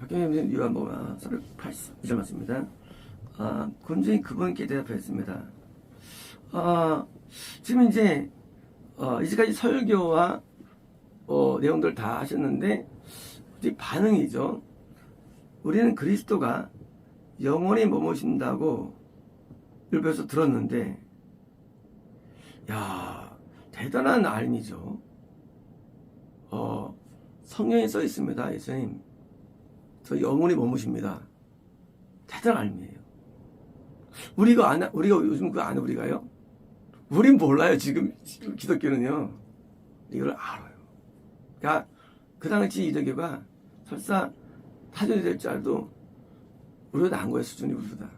박경림 요한복음 482절 맞습니다. 군중이 그분께 대답했습니다. 지금 이제까지 설교와 내용들 다 하셨는데 이제 반응이죠. 우리는 그리스도가 영원히 머무신다고 율법에서 들었는데, 야, 대단한 알미죠. 성경에 써 있습니다. 예수님, 저 영원히 머무십니다. 대단한 알미예요. 우리가 요즘 그거 아는 우리가요? 우린 몰라요. 지금 기독교는요. 이걸 알아요. 그러니까 그 당시 기독교가 설사 타전이 될 줄 알도 우리보다 나은 거예요. 수준이 우리보다.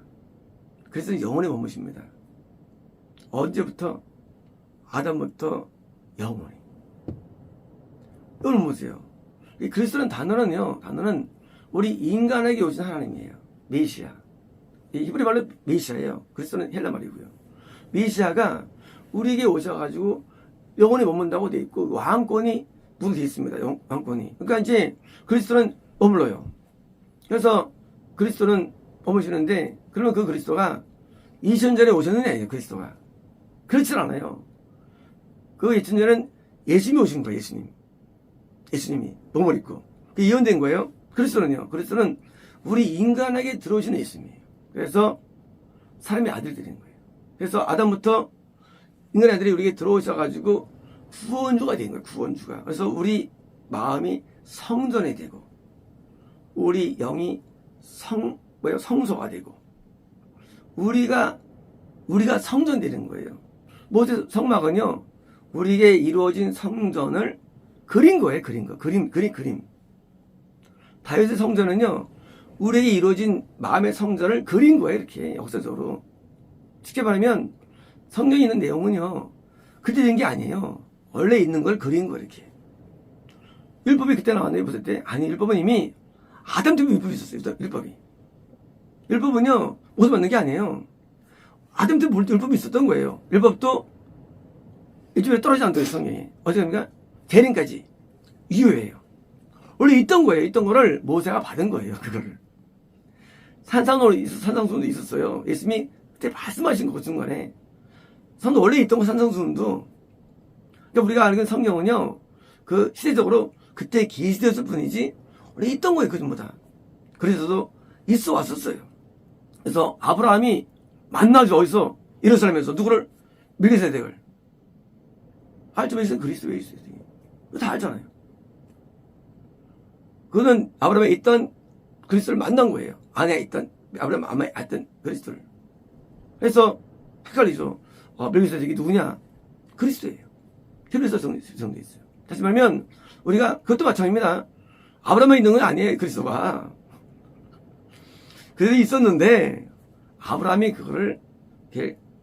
그래서 영원히 머무십니다. 언제부터? 아담부터 영원히. 여러분 보세요. 이 그리스도라는 단어는 우리 인간에게 오신 하나님이에요. 메시아. 이 히브리 말로 메시아예요. 그리스도는 헬라 말이고요. 메시아가 우리에게 오셔가지고 영원히 머문다고 돼 있고 왕권이 무도 돼 있습니다. 왕권이. 그러니까 이제 그리스도는 머물러요. 그래서 그리스도는 머무시는데, 그러면 그 그리스도가 2000년 전에 오셨느냐, 그리스도가. 그렇진 않아요. 그 2000년 전에는 예수님이 오신 거예요, 예수님이. 몸을 입고. 그게 이혼된 거예요. 그리스도는요. 그리스도는 우리 인간에게 들어오시는 예수님이에요. 그래서 사람의 아들이 되는 거예요. 그래서 아담부터 인간의 아들이 우리에게 들어오셔가지고 구원주가 된 거예요, 구원주가. 그래서 우리 마음이 성전이 되고, 우리 영이 성소가 되고, 우리가 성전되는 거예요. 모세 성막은요, 우리에게 이루어진 성전을 그린 거예요, 그림. 다윗의 성전은요, 우리에게 이루어진 마음의 성전을 그린 거예요, 이렇게 역사적으로. 쉽게 말하면 성경에 있는 내용은요, 그때 된 게 아니에요. 원래 있는 걸 그린 거예요, 이렇게. 율법이 그때 나왔나요, 보실 때? 아니, 율법은 이미 아담 때문에 율법이 있었어요, 율법이. 율법은요, 옷을 만든 게 아니에요. 아담 때문에 율법이 있었던 거예요. 율법도 일주일에 떨어지지 않도록 성경에. 어디입니까? 대림까지. 이후예요. 원래 있던 거예요. 있던 거를 모세가 받은 거예요, 그거를. 산상수훈도 있었어요. 예수님이 그때 말씀하신 거, 그 중간에. 원래 있던 거, 산상수훈도. 그러니까 우리가 아는 성경은요, 그 시대적으로 그때 계시되었을 뿐이지, 원래 있던 거예요, 그 전부 다. 그래서도 있어 왔었어요. 그래서 아브라함이 만나죠, 어디서? 예루살렘에서. 누구를? 멜기세덱을. 알죠? 그리스도에 있어요. 그거 다 알잖아요. 그거는 아브라함에 있던 그리스도를 만난 거예요. 안에 있던, 아브라함 안에 있던 그리스도를. 그래서 헷갈리죠. 멜기세덱이 누구냐? 그리스도예요. 히브리서 정되어 있어요. 다시 말하면 우리가 그것도 마찬가지입니다. 아브라함에 있는 건 아니에요, 그리스도가. 그래도 있었는데 아브라함이 그거를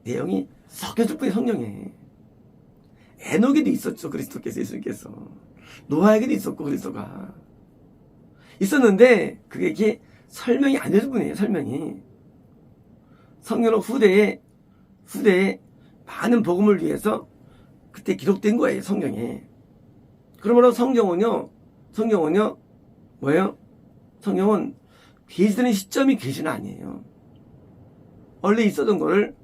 내용이 섞여줄 뿐이 성경에. 에녹에도 있었죠, 그리스도께서, 예수님께서. 노아에게도 있었고, 그리스도가 있었는데 그게 이렇게 설명이 안 되는 분이에요. 설명이. 성경은 후대에 많은 복음을 위해서 그때 기록된 거예요, 성경에. 그러므로 성경은요 뭐예요? 성경은 계시되는 시점이 계시는 아니에요. 원래 있었던 거를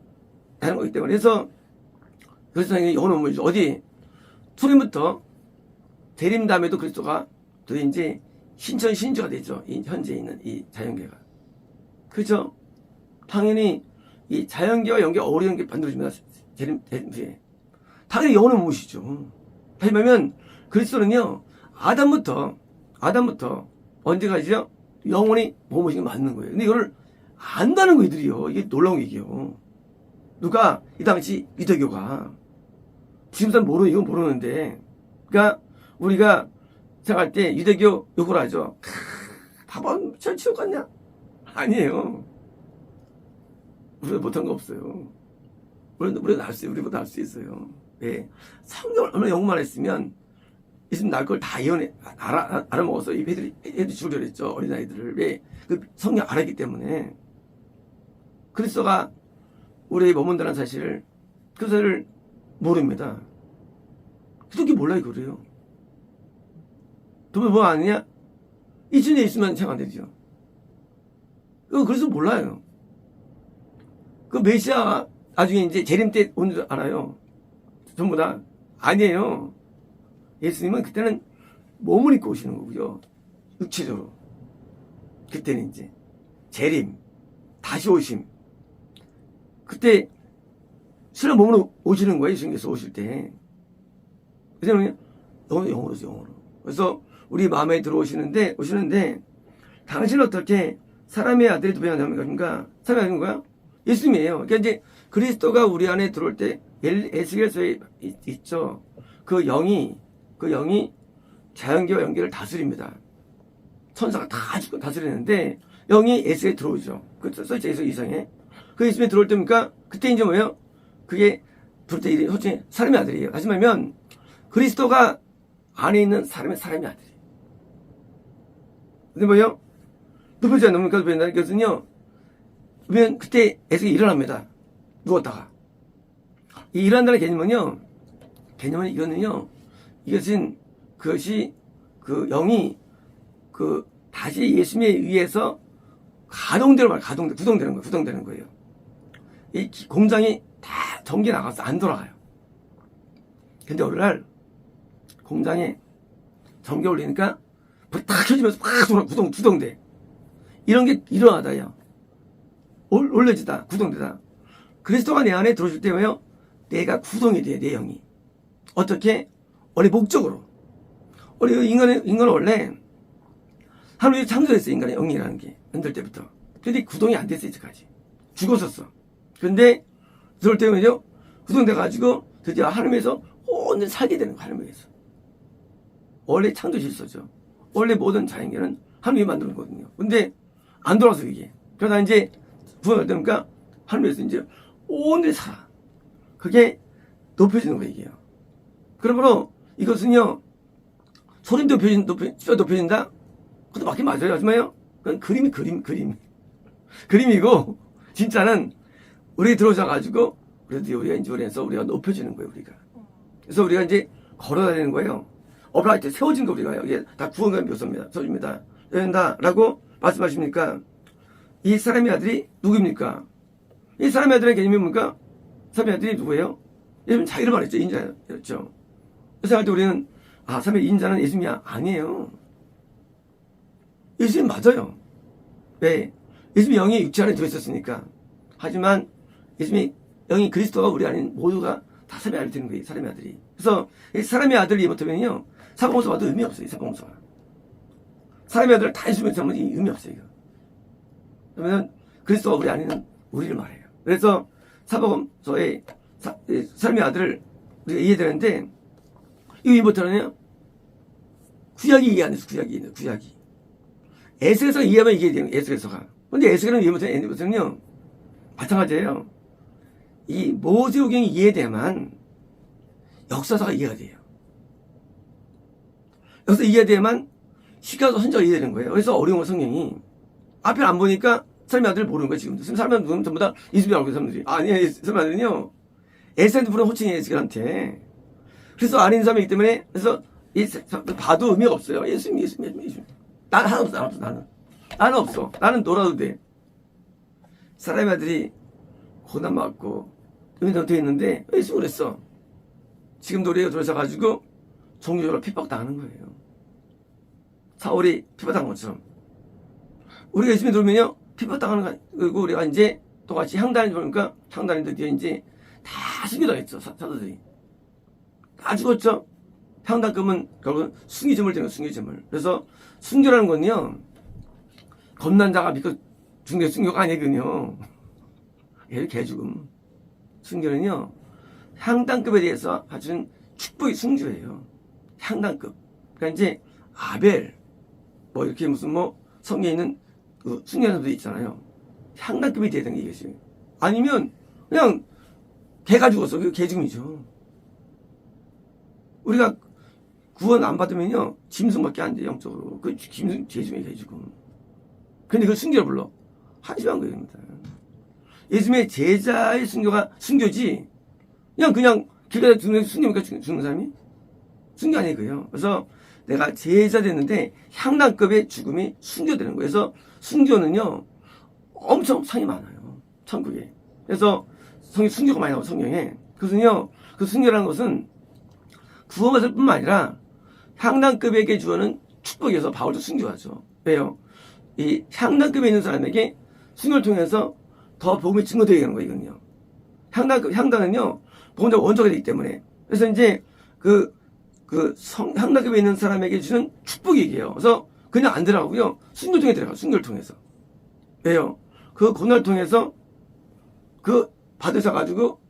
하는 거기 때문에. 그래서 성경이 영원한 문이죠. 어디? 초림부터 대림 다음에도 그리스도가 또 이제 신주가 되죠. 이 현재 있는 이 자연계가. 그죠? 당연히 이 자연계와 연계 어우러진 게 만들어집니다. 대림 뒤에. 당연히 영원한 무엇이죠. 다시 말하면 그리스도는요, 아담부터 언제까지요? 영원히 머무신 게 맞는 거예요. 근데 이걸 안다는 거, 이들이요. 이게 놀라운 얘기예요. 누가? 이 당시 유대교가. 지금 사람 이건 모르는데. 그러니까 우리가 생각할 때 유대교 욕을 하죠. 밥은 전 지옥 갔냐? 아니에요. 우리가 못한 거 없어요. 우리가 날 수 있어요. 우리보다 날 수 있어요. 왜? 성경을 얼마나 연구만 했으면 예수님 날 걸 다 알아먹어서 이 애들이 죽으려 했죠. 어린아이들을. 왜? 그 성경 알았기 때문에. 그리스도가 우리에게 머문다는 사실을, 그 사실을 모릅니다. 그렇게 몰라요, 그래요. 두 번 뭐 아느냐? 이천에 있으면 생각 안 되죠. 그래서 몰라요. 그 메시아 나중에 이제 재림 때 온 줄 알아요. 전부 다. 아니에요. 예수님은 그때는 몸을 입고 오시는 거고요. 육체적으로. 그때는 이제 재림, 다시 오심. 그때 신랑 몸으로 오시는 거예요. 예수님께서 오실 때. 그래서 영으로. 그래서 우리 마음에 오시는데 당신은 어떻게 사람의 아들이 두 배나 되는 것인가? 사람의 아들인 거야? 예수님이에요. 그러니까 이제 그리스도가 우리 안에 들어올 때 에스겔서에 있죠. 그 영이 자연계와 연계를 다스립니다. 천사가 다 다스리는데 영이 에스겔에 들어오죠. 그 써있죠. 이성에. 그 예수님이 들어올 때니까 그때 이제 뭐예요? 그게 들어올 때 솔직히 사람의 아들이에요. 다시 말하면 그리스도가 안에 있는 사람의 아들이에요. 근데 뭐예요? 높여지지 않습니까? 높여진다는 것은요. 그러면 그때 에스겔이 일어납니다. 누웠다가. 이 일어난다는 개념은 이것은 그것이 그 영이 다시 예수님에 의해서 구동되는 거예요. 이 공장이 다 전기 나가서 안 돌아가요. 근데 오늘날 공장에 전기 올리니까 불이 탁 켜지면서 막 구동돼. 이런 게 일어나다요. 올려지다, 구동되다. 그리스도가 내 안에 들어오실 때 왜요? 내가 구동이 돼요, 내 영이. 어떻게? 원래 목적으로. 우리 인간은 원래 하나님이 창조했어요, 인간의 영이라는 게. 만들 때부터. 근데 구동이 안 됐어요, 이제까지. 죽었었어. 근데 들어올 때 왜요? 구동돼가지고 드디어 하나님에서 온전히 살게 되는 거예요, 하나님에서. 원래 창조 질서죠. 원래 모든 자연계는 하나님이 만드는 거거든요. 근데 안 돌아서 이게. 그러다 이제 구원할 때니까 하나님에서 이제 온전히 살아. 그게 높여지는 거예요, 이게요. 그러므로 이것은요, 소리 높여진다? 그것도 맞긴 맞아요. 하지만요, 그건 그림이고, 진짜는 우리 들어오셔가지고, 그래도 우리가 이제 우리가 높여지는 거예요, 우리가. 그래서 우리가 이제 걸어다니는 거예요. 어브라이트 세워진 거 우리가 이게 다 구원의 묘사입니다. 서입니다. 된다라고 말씀하십니까? 이 사람의 아들이 누구입니까? 이 사람의 아들의 개념이 뭡니까? 사람의 아들이 누구예요? 예수님 자기를 말했죠. 인자였죠. 그래서 할 때 우리는 사람의 인자는 예수님이 아니에요. 예수님 맞아요. 왜? 예수님이 영이 육체 안에 들어있었으니까. 하지만 예수님이 영이 그리스도가 우리 안에 모두가 다 사람의 아들이 되는 거예요. 사람의 아들이. 그래서 사람의 아들이 못하면요. 사복음서 봐도 의미 없어요. 사복음서가. 사람의 아들을 다 예수님을 하면 의미 없어요. 이거. 그러면 그리스도가 우리 안에는 우리를 말해요. 그래서 사복음서에 사람의 아들을 우리가 이해되는데 이거 이해 못하느냐? 구약이 이해 안 돼서 구약이. 에스겔서가 이해하면 이해되는 거예요. 에스겔서가. 근데 에스겔은 이해 못하는 에스겔은요. 마찬가지예요. 이 모세오경이 이해돼야만 역사서가 이해가 돼요. 역사 이해돼야만 시가서 선지가 이해되는 거예요. 그래서 어려운 거 성경이 앞에 안 보니까 사람의 아들을 모르는 거예요. 지금 사람의 아들은 전부 다 이수비 알고 있는 사람들이. 아니에요. 사람의 아들은요. 에스겔한테 부르는 호칭이에요. 에스겔한테. 그래서 아닌 사람이기 때문에 그래서 봐도 의미가 없어요. 예수님. 나는 하나 없어. 나는 없어. 나는 놀아도 돼. 사람의 아들이 고난 받고 의미가 되어 있는데 왜 예수님 그랬어? 지금도 우리가 들어서가지고 종교적으로 핍박당하는 거예요. 사울이 핍박당한 것처럼. 우리가 예수님 들으면요 핍박당하는 거. 그리고 우리가 이제 똑같이 향단이 들어오니까 향단인들 뒤에 이제 다 숨겨당했죠. 사도들이. 다 죽었죠. 향단금은 결국은 순기점을 되는 순기점을. 그래서 순교라는 건요 겁난 자가 믿고 죽는 게 순교가 아니거든요. 개죽음. 순교는요 향단급에 대해서 갖춘 축복의 순교예요. 향단급. 그러니까 이제 아벨 뭐 이렇게 무슨 뭐 성경에 있는 그 순교하는 분들 있잖아요. 향단급이 돼야 되는 게 이것이. 아니면 그냥 개가 죽었어. 그게 개죽음이죠. 우리가 구원 안 받으면요 짐승밖에 안 돼. 영적으로. 그 짐승 죄중에 개죽음. 근데 그 순교를 불러. 한심한 거입니다. 예수님의 제자의 순교가 순교지 그냥 길 가다 죽는 순교니까 죽는 사람이 순교 아니에요. 그래서 내가 제자 됐는데 향단급의 죽음이 순교되는 거예요. 그래서 순교는요 엄청 상이 많아요. 천국에. 그래서 순교가 많이 나와요. 성경에. 그래서요 그 순교라는 것은 구원받을 뿐만 아니라 향단급에게 주어는 축복이어서 바울도 순교하죠. 왜요? 이 향단급에 있는 사람에게 순교를 통해서 더 복음이 증거되게 하는 거예요. 이건요. 향단은요 복음자 원조가 되기 때문에. 그래서 이제 향단급에 있는 사람에게 주는 축복이 얘기해요. 그래서 그냥 안 들어가고요. 순교를 통해 들어가요. 순교를 통해서. 왜요? 그 고난을 통해서 그 받으셔가지고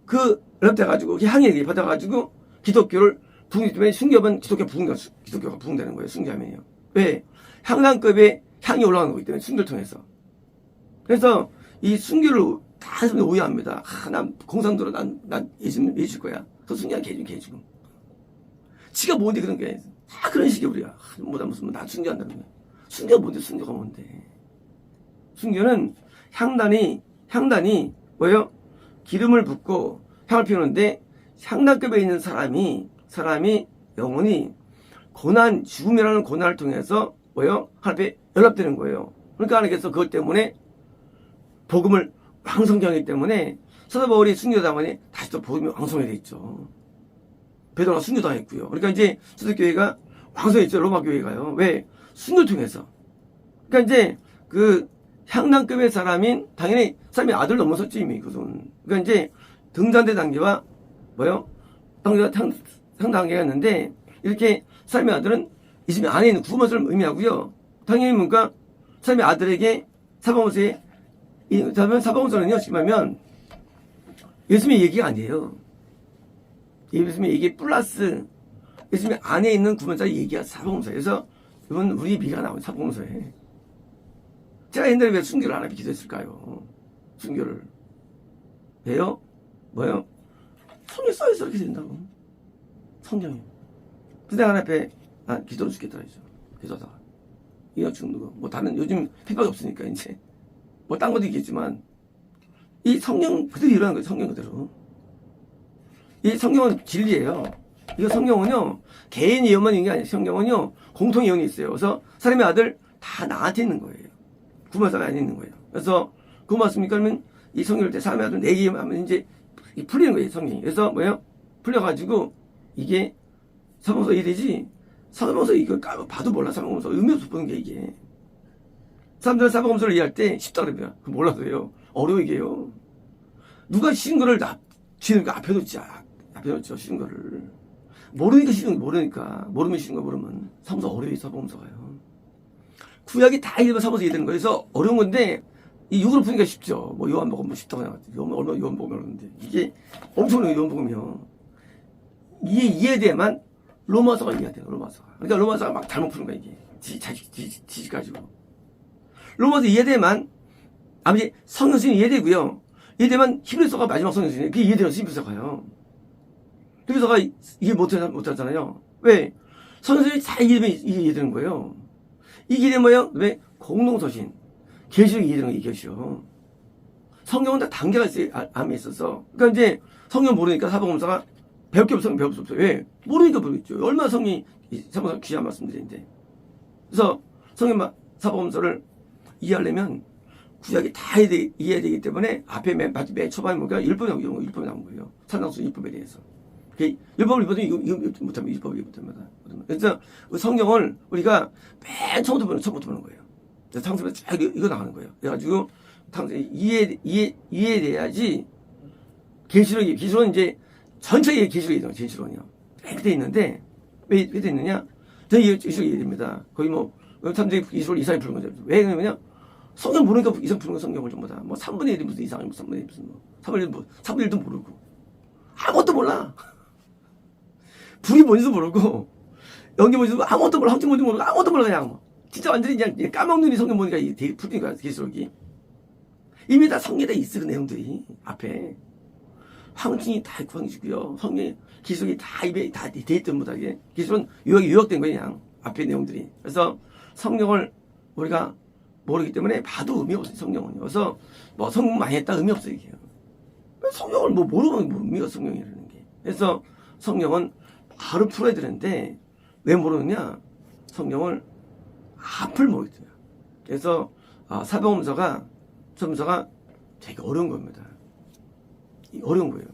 그 연합돼가지고 향이 받아가지고 기독교를 부흥기 때문에 순교하면 기독교가 부흥되는 거예요. 순교하면요. 왜? 향단급의 향이 올라가는 거기 때문에 순교를 통해서. 그래서 이 순교를 다 사람들이 오해합니다. 난 공산도로 난 예줄 거야. 그 순교한 개죽음. 지가 뭔데 그런 게. 다 그런 식이야, 우리가. 무슨 난 순교한다는 거야. 순교가 뭔데, 순교가 뭔데. 순교는 향단이 뭐예요? 기름을 붓고 향을 피우는데 향단급에 있는 사람이 영혼이 고난, 죽음이라는 고난을 통해서 뭐예요? 하나님 앞에 연합되는 거예요. 그러니까 하나님께서 그것 때문에 복음을 왕성하기 때문에 사도 바울이 순교당하니 다시 또 복음이 왕성하게 돼 있죠. 베드로가 순교당했고요. 그러니까 이제 초대교회가 왕성했죠. 로마 교회가요. 왜? 순교를 통해서. 그러니까 이제 그 향단급의 사람인 당연히 사람의 아들 넘어섰지 이미 그것은. 그러니까 이제 등잔대 단계와 뭐요? 향 단계가 있는데 이렇게 사람의 아들은 이 집 안에 있는 구원을 의미하고요. 당연히 뭔가 사람의 아들에게 사방원서에 사방원서는요 지금 하면 예수님의 얘기가 아니에요. 예수님의 얘기 플러스 예수님의 안에 있는 구원자의 얘기가 사방원서예요. 그래서 이건 우리 미가 나온 사방원서에 제가 옛날에 왜 순교를 안 하게 기도했을까요? 순교를. 왜요? 뭐요? 성경에 써있어 이렇게 된다고. 성경에. 근데 하나 앞에 기도를 죽겠다 그러죠. 기도하다가. 이거 죽는 거. 뭐 다른 요즘 핍박이 없으니까 이제. 뭐 딴 것도 있겠지만 이 성경 그대로 일어나는 거예요. 성경 그대로. 이 성경은 진리예요. 이거 성경은요. 개인 예언만 있는 게 아니에요. 성경은요. 공통 예언이 있어요. 그래서 사람의 아들 다 나한테 있는 거예요. 구원사가 안 있는 거예요. 그래서 그거 맞습니까? 그러면 이 성경을 때 사람의 아들 4개 하면 이제 풀리는 거예요. 성경이. 그래서 뭐예요? 풀려가지고 이게 사방서 이래지 사방서 이거 봐도 몰라. 사방서 의미 없어 보는 게 이게. 사람들은 사방서를 이해할 때 쉽다 그러면 그 몰라도요. 어려워 이게요. 누가 쉬운 거를 쉬는 거 앞에 놓죠. 쉬운 거를. 모르니까 쉬운 거 모르니까. 모르면 쉬운 거 모르면 사방서 어려워요. 사방서가요. 구약이 다 읽으면 사방서 이해되는 거예요. 그래서 어려운 건데 이 육으로 푸니까 쉽죠. 뭐 요한복음 뭐 쉽다고 생각하지. 얼마나 요한복음을 하는데 이게 엄청나게 요한복음이요. 이게 이해돼야만 로마서가 이해가 돼요. 로마서가. 그러니까 로마서가 막 잘못 푸는 거야 이게. 지식 가지고. 로마서 이해돼야만 아버지 성경신이 이해되고요. 이해되면 히브리서가 마지막 성경신이에요. 그게 이해되어서 히브리서가요. 히브리서가 이해 못하잖아요. 왜? 성경신이 잘 이해되면 이해되는 거예요. 이게 뭐예요? 왜? 공동서신. 계시록이 이해되는 거 이것이요. 성경은 다 단계가 있어요. 암에 있어서. 그러니까 이제 성경 모르니까 사복음서가 배울 게 없으면 배울 수 없어요. 왜? 모르니까 모르겠죠. 얼마나 성경이 사복음서 귀한 말씀들인데. 그래서 성경 사복음서를 이해하려면 구약이 다 이해해야 되기 때문에 앞에 맨 초반에 뭔가 율법이 나온 거예요. 산상수 율법에 대해서. 율법을 못하면 율법을 못합니다. 그래서 성경을 우리가 맨 처음부터 보는 거예요. 상습에 쫙 이거 나가는 거예요. 그래가지고 이해돼야지 계시록은 이제 전체의 계시록이죠. 계시록은요. 이렇게 있는데 왜 돼 있느냐? 저희 계시록이 이해됩니다. 거의 뭐 사람들이 계시록을 이상하게 부르는 거죠. 왜 그러냐면 성경 모르니까 이상 부르는 거 성경을 전부 다. 뭐 3분의 1이 무슨 이상해, 3분의 1 무슨 뭐 3분의 1도 모르고 아무것도 몰라. 불이 뭔지도 모르고 연기 뭔지도 아무것도 몰라. 함정 뭔지 모르고 아무것도 몰라 그냥 뭐. 진짜 완전히 그냥 까먹는 이 성경 보니까 되게 풀리니까 계시록이 이미 다 성경에 다 있어 그 내용들이 앞에 황증이 다 있고 황이고요. 성경 계시록이 다 입에 다 돼 있던 못하게 계시록은 요약된 거예요 그냥 앞에 내용들이. 그래서 성경을 우리가 모르기 때문에 봐도 의미 없어요 성경은요. 그래서 뭐 성경 많이 했다 의미 없어요 이게요. 성경을 뭐 모르면 의미가 성경이라는 게. 그래서 성경은 바로 풀어야 되는데 왜 모르느냐? 성경을 앞을 모르겠어요. 그래서 사복음서가 되게 어려운 겁니다. 어려운 거예요.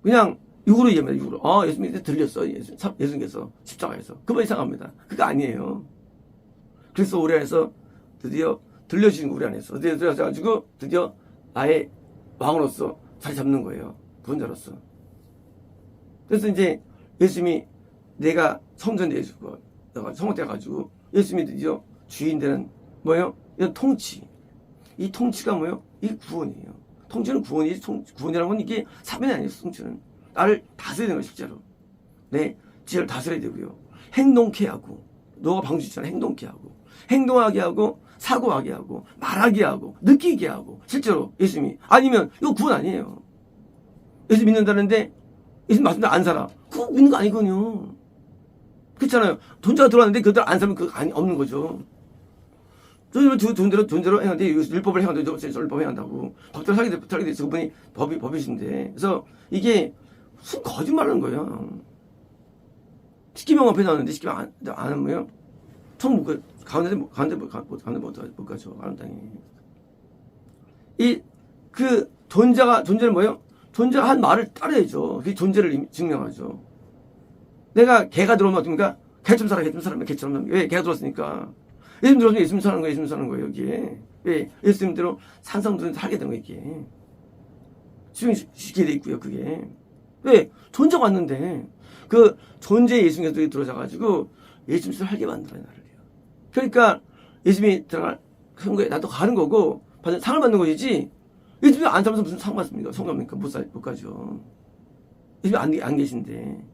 그냥 육으로 이해합니다. 육으로. 예수님한테 들렸어. 예수님께서 십자가에서. 그만 이상합니다. 그거 아니에요. 그래서 우리 안에서 드디어 들려주신 거 우리 안에서. 드디어 들려가지고 드디어 나의 왕으로서 자리 잡는 거예요. 구원자로서. 그래서 이제 예수님이 내가 성전에 예수고 성공돼가지고 예수님이 드디어 주인 되는 뭐예요? 이런 통치. 이 통치가 뭐예요? 이 구원이에요. 통치는 구원이지. 구원이라는 건 이게 사변이 아니에요. 통치는 나를 다스려야 되는 거예요. 실제로 내 지혜를 다스려야 되고요. 행동케 하고 너가 방주있잖아. 행동케 하고 행동하게 하고 사고하게 하고 말하게 하고 느끼게 하고 실제로 예수님이 아니면 이거 구원 아니에요. 예수 믿는다는데 예수님 말씀대로 안 살아. 그거 믿는 거 아니거든요. 그렇잖아요. 돈자가 들어왔는데 그들 안 살면 그거 없는 거죠. 돈대로 행하는데 율법을 행한다고 율법 행한다고 법대로 살게 돼 그분이 법이신데 그래서 이게 무슨 거짓말하는 거예요. 십계명 앞에 나오는데 십계명 안 하면 처음 못 가. 가운데 못 가죠. 가는 땅에. 그 존재는 뭐예요? 존재가 한 말을 따라야죠. 그게 존재를 증명하죠. 내가 개가 들어오면 어떻습니까? 개처럼 살아, 개처럼. 왜? 개가 들어왔으니까. 예수님 들어오면 예수님 사는 거예요, 예수님 사는 거예요, 여기에. 왜? 예수님대로 산성들은 살게 된 거예요, 이게. 수용시키게 돼 있고요, 그게. 왜? 존재가 왔는데, 그 존재의 예수님께서 들어와가지고 예수님 살게 만들어요, 나를요. 그러니까 예수님이 들어갈 거에 나도 가는 거고, 상을 받는 것이지, 예수님이 안 살면서 무슨 상 받습니까? 성갑니까? 못 가죠. 예수님이 안 계신데.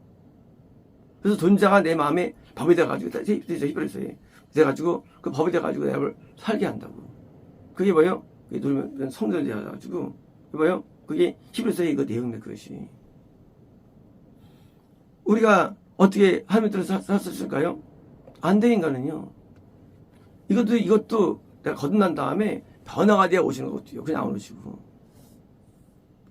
그래서 존재가 내 마음에 법이 돼가지고, 히브리서에 돼가지고, 그 법이 돼가지고 내가 살게 한다고. 그게 뭐예요? 그게 누르면 성전이 돼가지고, 그게 뭐예요? 그게 히브리서의 그 내용입니다, 그것이. 우리가 어떻게 하나님 들어서 살 수 있을까요? 안 돼, 인간은요. 이것도 내가 거듭난 다음에 변화가 되어 오시는 것도요. 그냥 안 오시고.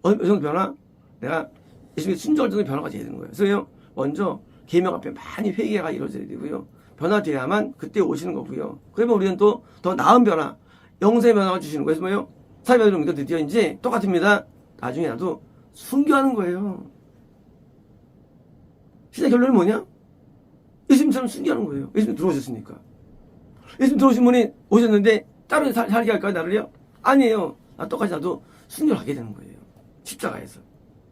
어느 정도 변화? 내가 예수님의 순종할 정도 변화가 돼야 되는 거예요. 그래서 먼저 계명 앞에 많이 회개가 이루어져야 되고요. 변화돼야만 그때 오시는 거고요. 그러면 우리는 또 더 나은 변화, 영생의 변화가 주시는 거예요. 그래서 뭐예요? 사회변화 이거 드디어 이제 똑같습니다. 나중에 나도 순교하는 거예요. 시대 결론이 뭐냐? 예수님처럼 순교하는 거예요. 예수님 들어오셨으니까. 예수님 들어오신 분이 오셨는데 따로 살게 할까요? 나를요? 아니에요. 똑같이 나도 순교를 하게 되는 거예요. 십자가에서.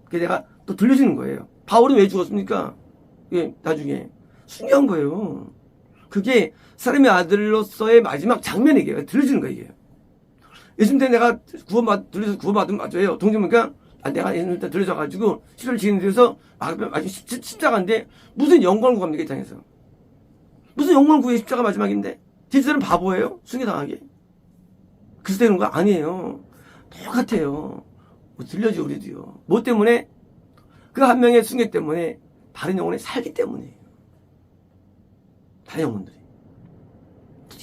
그게 내가 또 들려주는 거예요. 바울은 왜 죽었습니까? 예, 나중에 순교한 거예요. 그게 사람의 아들로서의 마지막 장면이에요. 들려주는 거예요. 이게. 예수님 때 내가 구원받으면 맞아요. 동정입니까? 내가 예수님 때 들려줘가지고 시를 지는 데서 마지막 십자가인데 무슨 영광을 구합니까? 이 땅에서. 무슨 영광을 구해 십자가 마지막인데? 제자들은 바보예요? 순교당하게. 그래서 되는 거 아니에요. 똑같아요. 들려줘 우리도요. 뭐 때문에? 그 한 명의 순교 때문에 다른 영혼이 살기 때문이에요. 다른 영혼들이.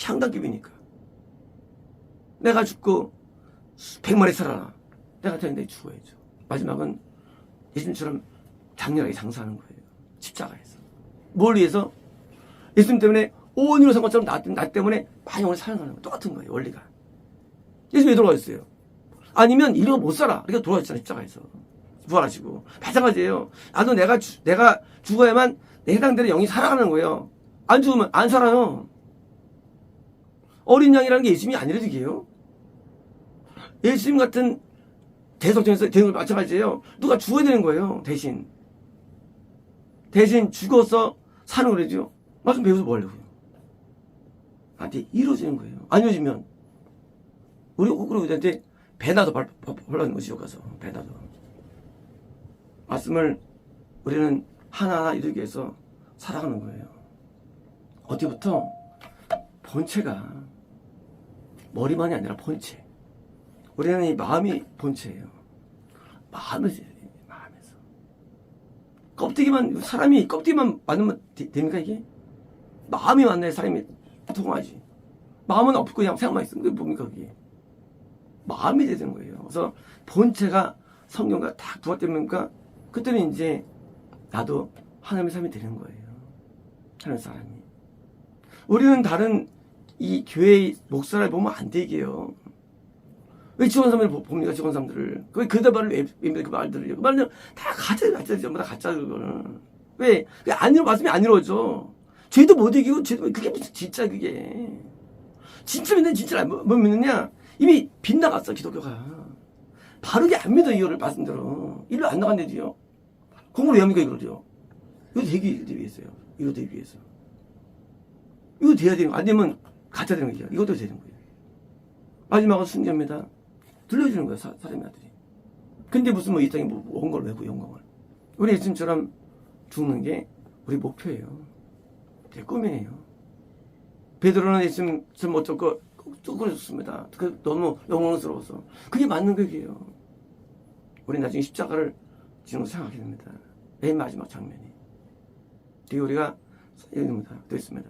향단급이니까. 내가 죽고 100마리 살아라. 내가 되는데 죽어야죠. 마지막은 예수님처럼 장렬하게 장사하는 거예요. 십자가에서. 뭘 위해서? 예수님 때문에 온 인류 산 것처럼 나 때문에 많은 영혼을 사랑하는 거예요. 똑같은 거예요. 원리가. 예수님 왜 돌아가셨어요? 아니면 인류가 못 살아. 그러니까 돌아가셨잖아요. 십자가에서. 부활하시고. 마찬가지예요. 나도 내가 죽어야만 내 해당되는 영이 살아가는 거예요. 안 죽으면 안 살아요. 어린 양이라는 게 예수님이 아니라도 이게요. 예수님 같은 대속전에서 되는 거 마찬가지예요. 누가 죽어야 되는 거예요. 대신 죽어서 사는 거래죠. 말씀 배워서 뭐 하려고요? 나한테 이루어지는 거예요. 안 이루어지면 우리한테 배나도 벌라는 것이죠. 가서 배나도 말씀을 우리는 하나하나 이루기 위해서 살아가는 거예요. 어디부터? 본체가 머리만이 아니라 본체. 우리는 이 마음이 본체예요. 마음에서. 사람이 껍데기만 만들면 됩니까 이게? 마음이 만나야 사람이 통하지. 마음은 없고 그냥 생각만 있으면 그게 뭡니까 그게? 마음이 되는 거예요. 그래서 본체가 성경과 다 부합됩니까? 그때는 이제 나도 하나님의 삶이 되는 거예요. 하는 사람이. 우리는 다른 이 교회의 목사를 보면 안 되게요. 왜 직원 사람들 봅니까? 직원 사람들을. 왜 그다 말을 왜 그 말들을. 그 말은 다 가짜, 전부 다 가짜, 그거는. 왜? 그게 안 말씀이 안 이루어져. 죄도 못 이기고, 죄도, 그게 무슨 진짜 그게. 진짜 믿는 진짜를 못 믿느냐? 이미 빗나갔어, 기독교가. 바르게 안 믿어, 이거를 말씀대로. 일로 안 나간대도요. 공부를 왜 합니까, 이거를요? 이거 되기 위해서요. 이거 되기 위해서. 이거 돼야 되는 거. 안 되면 가짜 되는 거죠. 이것도 되는 거예요. 마지막은 순교입니다. 들려주는 거예요, 사람의 아들이. 근데 무슨 이 땅에 영광을 외고 영광을. 우리 예수님처럼 죽는 게 우리 목표예요. 제 꿈이에요. 베드로는 예수님처럼 어쩌고 쪼그려졌습니다. 그 너무 영광스러워서. 그게 맞는 거예요. 우리 나중에 십자가를 지는 생각하게 됩니다. 맨 마지막 장면이. 되게 우리가 사용입니다. 됐습니다.